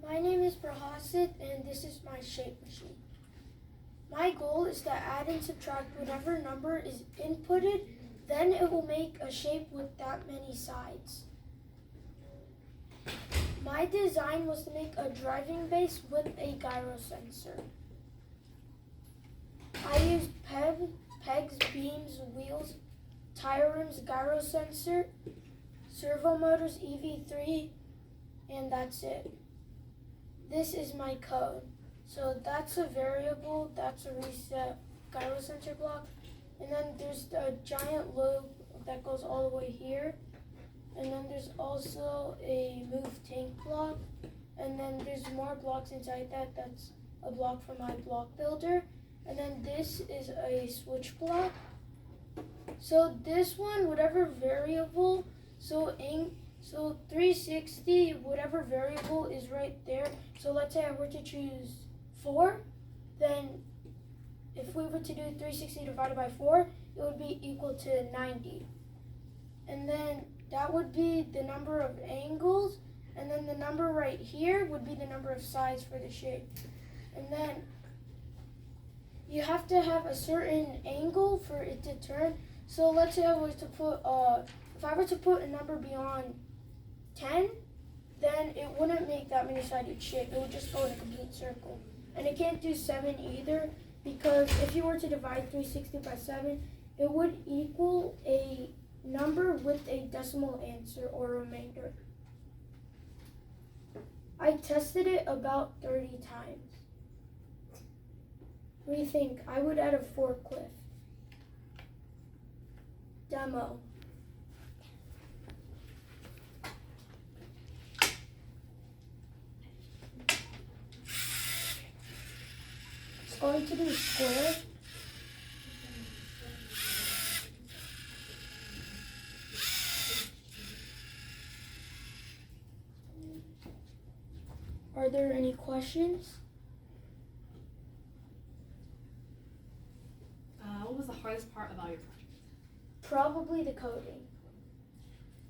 My name is Prahasith and this is my shape machine. My goal is to add and subtract whatever number is inputted, then it will make a shape with that many sides. My design was to make a driving base with a gyro sensor. I used pegs, beams, wheels, tire rims, gyro sensor, servo motors, EV3, and that's it. This is my code. So that's a variable, that's a reset gyro sensor block, and then there's a giant loop that goes all the way here, and then there's also a move tank block, and then there's more blocks inside that. That's a block for my block builder, and then this is a switch block. So this one, whatever variable, so 360, whatever variable is right there. So let's say I were to choose 4, then if we were to do 360 divided by 4, it would be equal to 90. And then that would be the number of angles, and then the number right here would be the number of sides for the shape. And then you have to have a certain angle for it to turn. So let's say I was to put, if I were to put a number beyond 10, then it wouldn't make that many sided shape. It would just go in a complete circle. And it can't do 7 either, because if you were to divide 360 by 7, it would equal a number with a decimal answer or remainder. I tested it about 30 times. What do you think? I would add a forklift. Demo. It's going to be square. Are there any questions? What was the hardest part about your project? Probably the coding.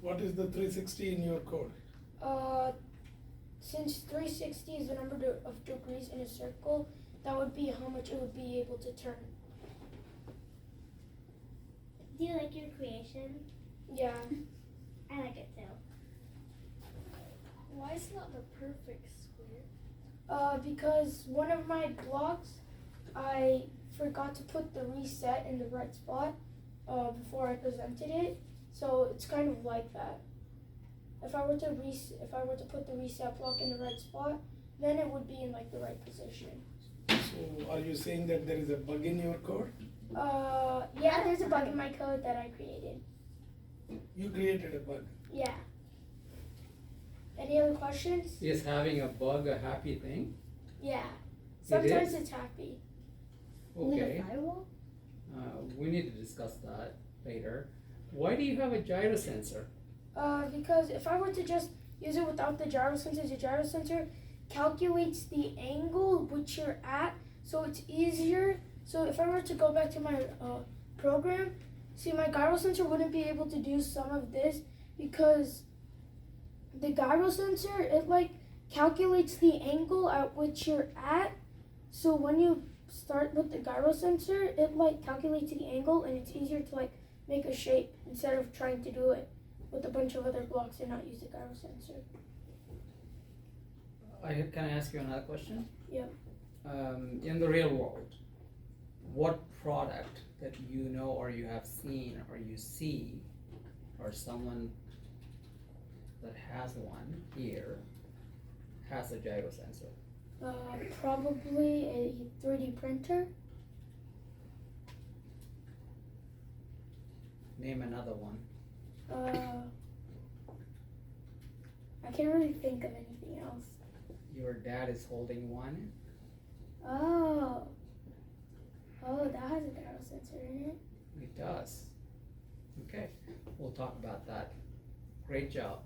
What is the 360 in your code? Since 360 is the number of degrees in a circle, that would be how much it would be able to turn. Do you like your creation? Yeah. I like it too. Why is it not the perfect square? Because one of my blocks, I forgot to put the reset in the right spot before I presented it, so it's kind of like that. If I were to put the reset block in the right spot, then it would be in like the right position. So are you saying that there is a bug in your code? Yeah, there's a bug in my code that I created. You created a bug. Yeah. Any other questions? Is having a bug a happy thing? Yeah. Sometimes is? it's happy. Okay. Firewall? We need to discuss that later. Why do you have a gyro sensor? Because if I were to just use it without the gyro sensor calculates the angle which you're at, so it's easier. So if I were to go back to my program, see, my gyro sensor wouldn't be able to do some of this because the gyro sensor, it like calculates the angle at which you're at. So when you start with the gyro sensor, it like calculates the angle, and it's easier to like make a shape instead of trying to do it with a bunch of other blocks and not use the gyro sensor. Can I ask you another question? Yeah. In the real world, what product that you know or you have seen or you see or someone that has one here has a gyro sensor? Probably a 3D printer. Name another one. I can't really think of anything else. Your dad is holding one. Oh, that has a gyro sensor in it. It does. Okay, we'll talk about that. Great job.